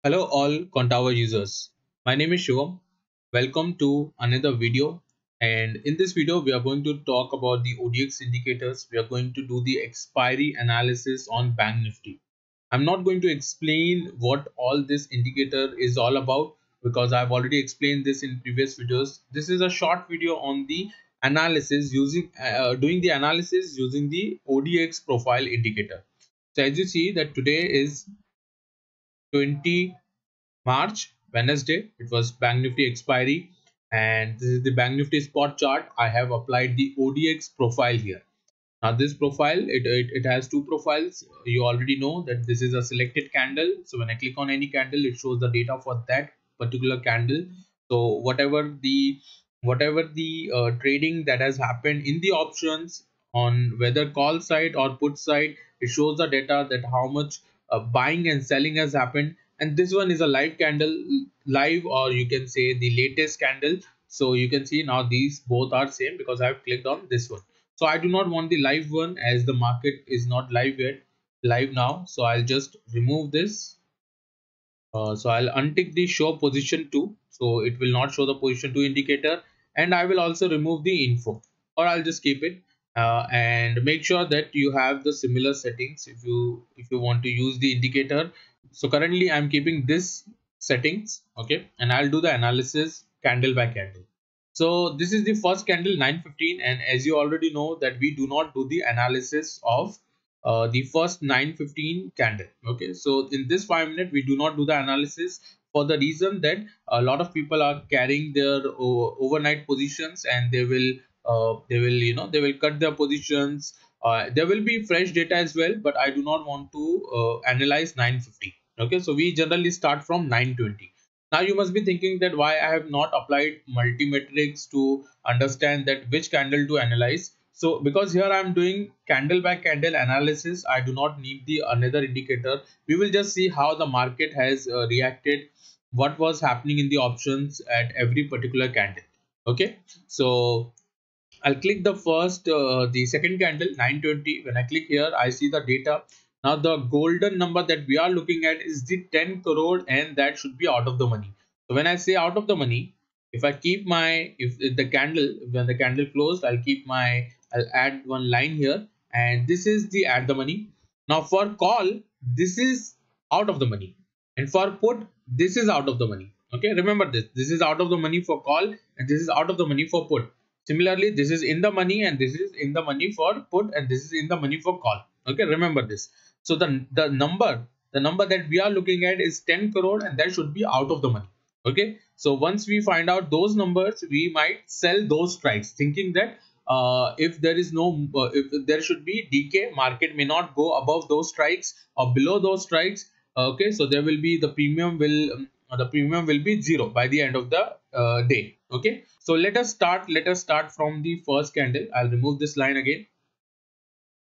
Hello all Quantower users. My name is Shivam. Welcome to another video, and in this video we are going to talk about the ODX indicators. We are going to do the expiry analysis on Bank Nifty. I'm not going to explain what all this indicator is all about because I've already explained this in previous videos. This is a short video on the analysis using doing the analysis using the ODX profile indicator. So as you see that today is 20 March, Wednesday. It was Bank Nifty expiry, and this is the Bank Nifty spot chart. I have applied the ODX profile here. Now this profile, it has two profiles. You already know that this is a selected candle. So when I click on any candle, it shows the data for that particular candle. So whatever the trading that has happened in the options on whether call side or put side, it shows the data that how much buying and selling has happened. And this one is a live candle, live, or you can say the latest candle. So you can see now these both are same because I have clicked on this one. So I do not want the live one as the market is not live yet, live now. So I'll just remove this. So I'll untick the show position 2. So it will not show the position 2 indicator, and I will also remove the info, or I'll just keep it. And make sure that you have the similar settings if you want to use the indicator. So currently I'm keeping this settings, okay, and I'll do the analysis candle by candle. So this is the first candle 9:15, and as you already know that we do not do the analysis of the first 9:15 candle. Okay, so in this 5 minute we do not do the analysis for the reason that a lot of people are carrying their overnight positions, and they will cut their positions. There will be fresh data as well, but I do not want to analyze 9:50. Okay, so we generally start from 9:20. Now you must be thinking that why I have not applied multimetrics to understand that which candle to analyze. So because here I am doing candle by candle analysis, I do not need the another indicator. We will just see how the market has reacted, what was happening in the options at every particular candle. Okay, so I'll click the second candle 9:20. When I click here, I see the data. Now the golden number that we are looking at is the 10 crore, and that should be out of the money. So when I say out of the money, if I keep my, if the candle, when the candle closed, I'll add one line here, and this is the add the money. Now for call, this is out of the money, and for put, this is out of the money. Okay, remember this. This is out of the money for call, and this is out of the money for put. Similarly, this is in the money, and this is in the money for put, and this is in the money for call. Okay, remember this. So the number that we are looking at is 10 crore, and that should be out of the money. Okay, so once we find out those numbers, we might sell those strikes, thinking that if there is no if there should be decay, market may not go above those strikes or below those strikes. Okay, so there will be the premium will be zero by the end of the day. Okay, so let us start from the first candle. I'll remove this line again.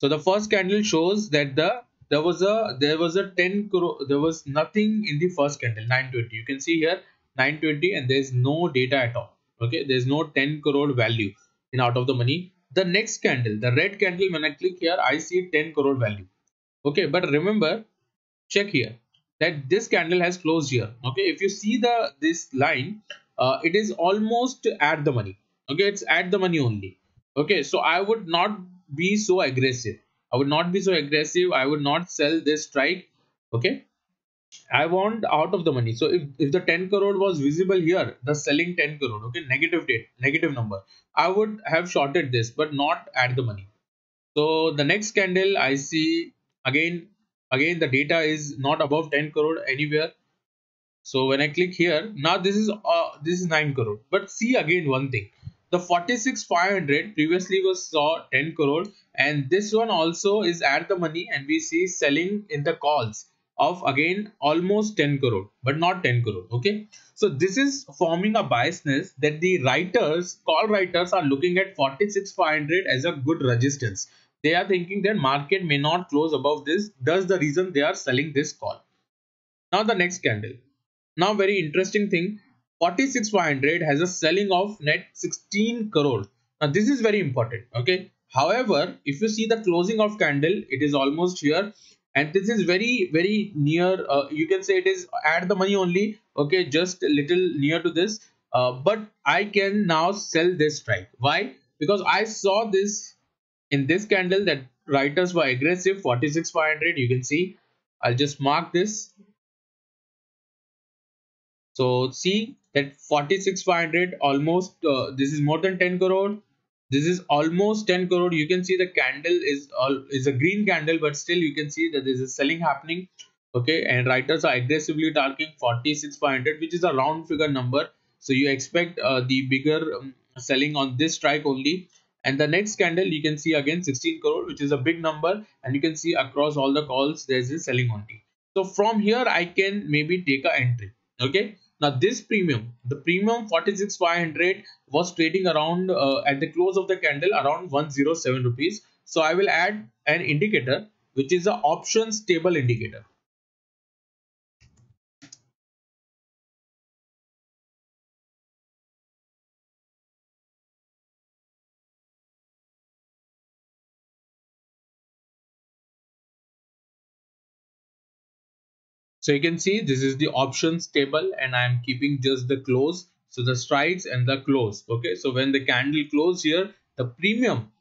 So the first candle shows that there was a 10 crore, there was nothing in the first candle 9:20. You can see here 9:20, and there's no data at all. Okay, there's no 10 crore value in out of the money. The next candle, the red candle, when I click here, I see 10 crore value. Okay, but remember, check here that this candle has closed here. Okay, if you see this line, it is almost at the money. Okay, it's at the money only. Okay, so I would not be so aggressive. I would not sell this strike. Okay, I want out of the money. So if the 10 crore was visible here, the selling 10 crore, okay, negative date, negative number, I would have shorted this, but not at the money. So the next candle I see, again the data is not above 10 crore anywhere. So when I click here, now this is 9 crore. But see again one thing, the 46,500 previously was saw 10 crore, and this one also is at the money, and we see selling in the calls of again almost 10 crore, but not 10 crore. Okay, so this is forming a biasness that the call writers are looking at 46,500 as a good resistance. They are thinking that market may not close above this. That's the reason they are selling this call. Now the next candle. Now very interesting thing, 46,500 has a selling of net 16 crore. Now this is very important. Okay. However, if you see the closing of candle, it is almost here, and this is very near, you can say it is at the money only, okay, just a little near to this, but I can now sell this strike. Why? Because I saw this in this candle that writers were aggressive. 46,500, you can see. I'll just mark this. So see that 46,500 almost, this is more than 10 crore. This is almost 10 crore. You can see the candle is a green candle, but still you can see that there is a selling happening. Okay, and writers are aggressively targeting 46,500, which is a round figure number. So you expect the bigger selling on this strike only. And the next candle you can see again 16 crore, which is a big number, and you can see across all the calls there is a selling only. So from here I can maybe take a entry. Okay. Now this premium, the premium 46,500 was trading around at the close of the candle around 107 rupees. So I will add an indicator which is the options table indicator. So you can see this is the options table and I am keeping just the close. So the strikes and the close. Okay. So when the candle closed here, the premium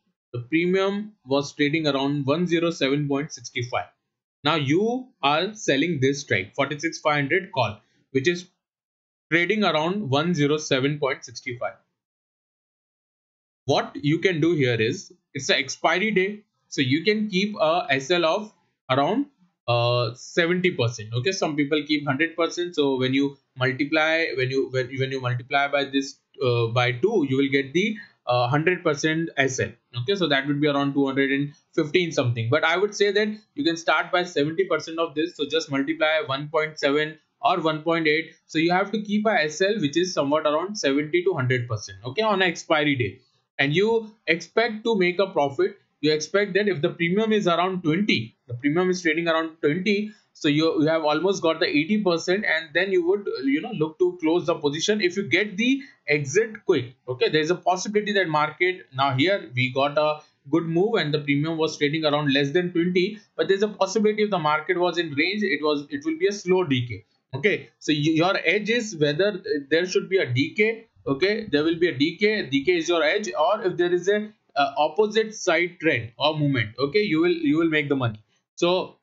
was trading around 107.65. Now you are selling this strike 46,500 call, which is trading around 107.65. What you can do here is it's the expiry day, so you can keep a SL of around 70%. Okay, some people keep 100%. So when you multiply, when you multiply by this by 2, you will get the 100% SL. Okay, so that would be around 215 something, but I would say that you can start by 70% of this. So just multiply 1.7 or 1.8, so you have to keep a SL which is somewhat around 70 to 100%, okay, on an expiry day. And you expect to make a profit. You expect that if the premium is around 20, the premium is trading around 20, so you have almost got the 80%, and then you would look to close the position if you get the exit quick. Okay, there is a possibility that market, now here we got a good move and the premium was trading around less than 20, but there's a possibility if the market was in range, it will be a slow decay. Okay, so your edge is whether there should be a decay. Okay, there will be a decay is your edge, or if there is a opposite side trend or movement, okay, you will make the money. So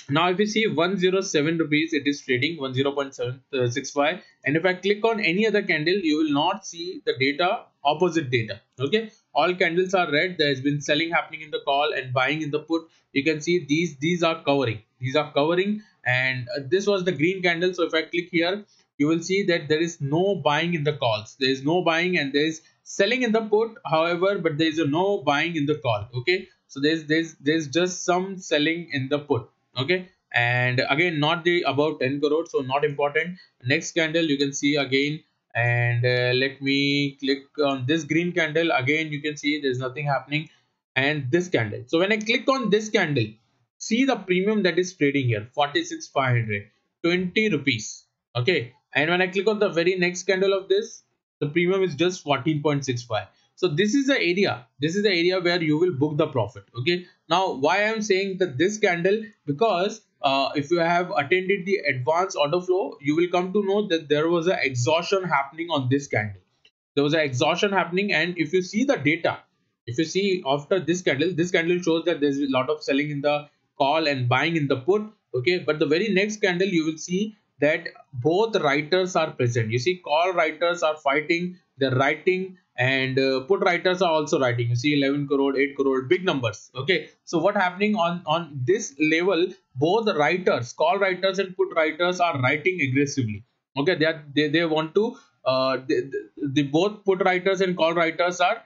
now if you see 107 rupees, it is trading 10.765, and if I click on any other candle, you will not see the data, opposite data. Okay, all candles are red. There has been selling happening in the call and buying in the put. You can see these are covering, and this was the green candle. So if I click here, you will see that there is no buying in the calls, there is no buying, and there is selling in the put, however, but there is no buying in the call. Okay, so there's just some selling in the put. Okay, and again not the about 10 crore, so not important. Next candle you can see again, and let me click on this green candle. Again you can see there's nothing happening, and this candle. So when I click on this candle, see the premium that is trading here 46,500, 20 rupees. Okay, and when I click on the very next candle of this, the premium is just 14.65. So this is the area where you will book the profit. Okay, now why I am saying that this candle, because if you have attended the advanced order flow, you will come to know that there was an exhaustion happening on this candle. There was an exhaustion happening, and if you see the data, if you see after this candle shows that there's a lot of selling in the call and buying in the put. Okay, but the very next candle you will see that both writers are present. You see call writers are fighting, they're writing, and put writers are also writing. You see 11 crore, 8 crore, big numbers. Okay, so what happening on this level, both the writers, call writers and put writers are writing aggressively. Okay, they want to the both put writers and call writers are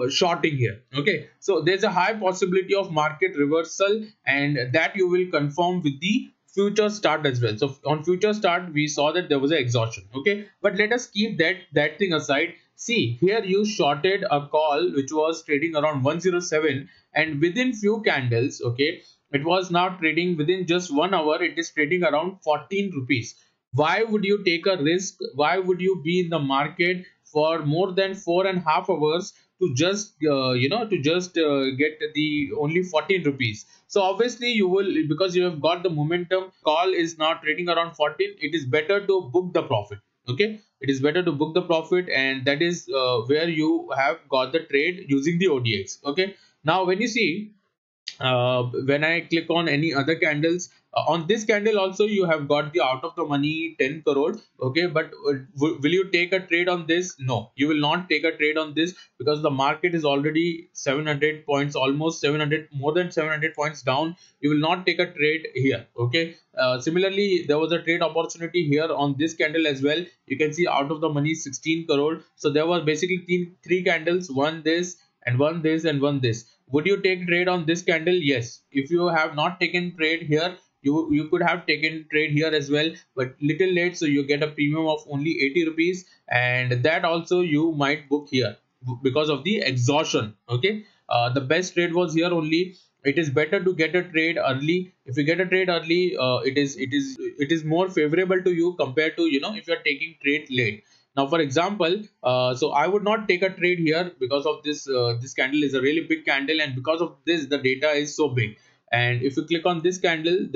shorting here. Okay, so there's a high possibility of market reversal, and that you will confirm with the future start as well. So on future start we saw that there was an exhaustion. Okay, but let us keep that thing aside. See here, you shorted a call which was trading around 107, and within few candles, okay, it was now trading within just 1 hour, it is trading around 14 rupees. Why would you take a risk? Why would you be in the market for more than 4.5 hours to just get the only 14 rupees. So obviously you will, because you have got the momentum, call is not trading around 14, it is better to book the profit. Okay, it is better to book the profit, and that is where you have got the trade using the ODX. Okay, now when you see, when I click on any other candles, on this candle also you have got the out of the money 10 crore. Okay, but will you take a trade on this? No, you will not take a trade on this, because the market is already 700 points, almost 700, more than 700 points down. You will not take a trade here. Okay, similarly there was a trade opportunity here on this candle as well. You can see out of the money 16 crore. So there were basically three candles, one this and one this and one this. Would you take trade on this candle? Yes. If you have not taken trade here, you could have taken trade here as well, but little late, so you get a premium of only 80 rupees, and that also you might book here because of the exhaustion. Okay, the best trade was here only. It is better to get a trade early. If you get a trade early, it is more favorable to you compared to, if you are taking trade late. Now, for example, so I would not take a trade here because of this. This candle is a really big candle, and because of this, the data is so big. And if you click on this candle,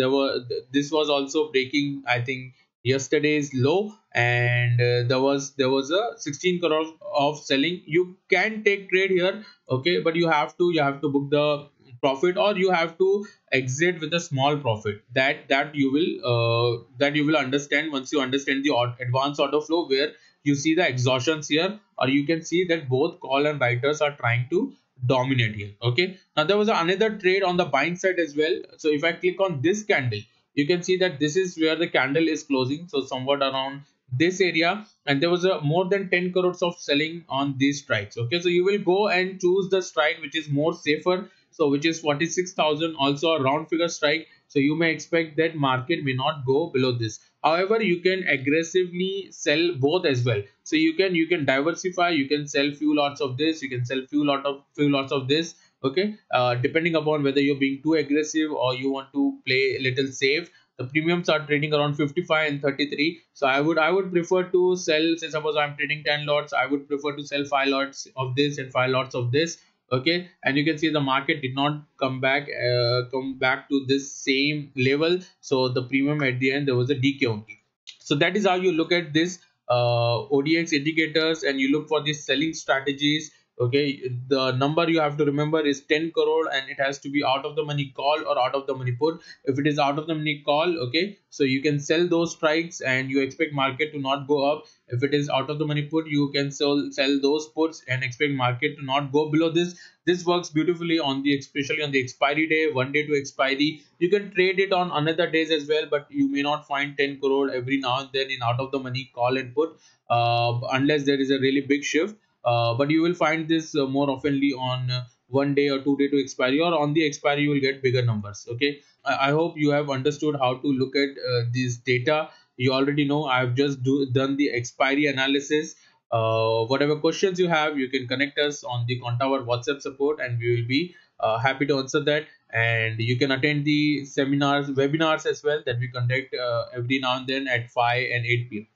this was also breaking, I think, yesterday's low, and there was a 16 crore of selling. You can take trade here, okay, but you have to book the profit, or you have to exit with a small profit. That you will understand once you understand the advanced order flow, where you see the exhaustions here, or you can see that both call and writers are trying to dominate here. Okay, now there was another trade on the buying side as well. So if I click on this candle, you can see that this is where the candle is closing, so somewhat around this area, and there was a more than 10 crores of selling on these strikes. Okay, so you will go and choose the strike which is more safer, so which is 46,000, also a round figure strike. So you may expect that market may not go below this. However, you can aggressively sell both as well. So you can diversify. You can sell few lots of this. You can sell few lots of this. Okay, depending upon whether you're being too aggressive or you want to play a little safe. The premiums are trading around 55 and 33. So I would prefer to sell. Say suppose I'm trading 10 lots, I would prefer to sell 5 lots of this and 5 lots of this. Okay, and you can see the market did not come back to this same level, so the premium at the end, there was a decay only. So that is how you look at this ODX indicators, and you look for these selling strategies. Okay, the number you have to remember is 10 crore, and it has to be out of the money call or out of the money put. If it is out of the money call, okay, so you can sell those strikes and you expect market to not go up. If it is out of the money put, you can sell those puts and expect market to not go below this. This works beautifully on the, especially on the expiry day, one day to expiry. You can trade it on another days as well, but you may not find 10 crore every now and then in out of the money call and put, unless there is a really big shift. But you will find this more oftenly on one day or 2 day to expiry, or on the expiry you will get bigger numbers. Okay, I hope you have understood how to look at this data. You already know I have just done the expiry analysis. Whatever questions you have, you can connect us on the Quantower WhatsApp support, and we will be happy to answer that. And you can attend the webinars as well that we conduct every now and then at 5 and 8 p.m.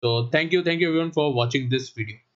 So thank you everyone for watching this video.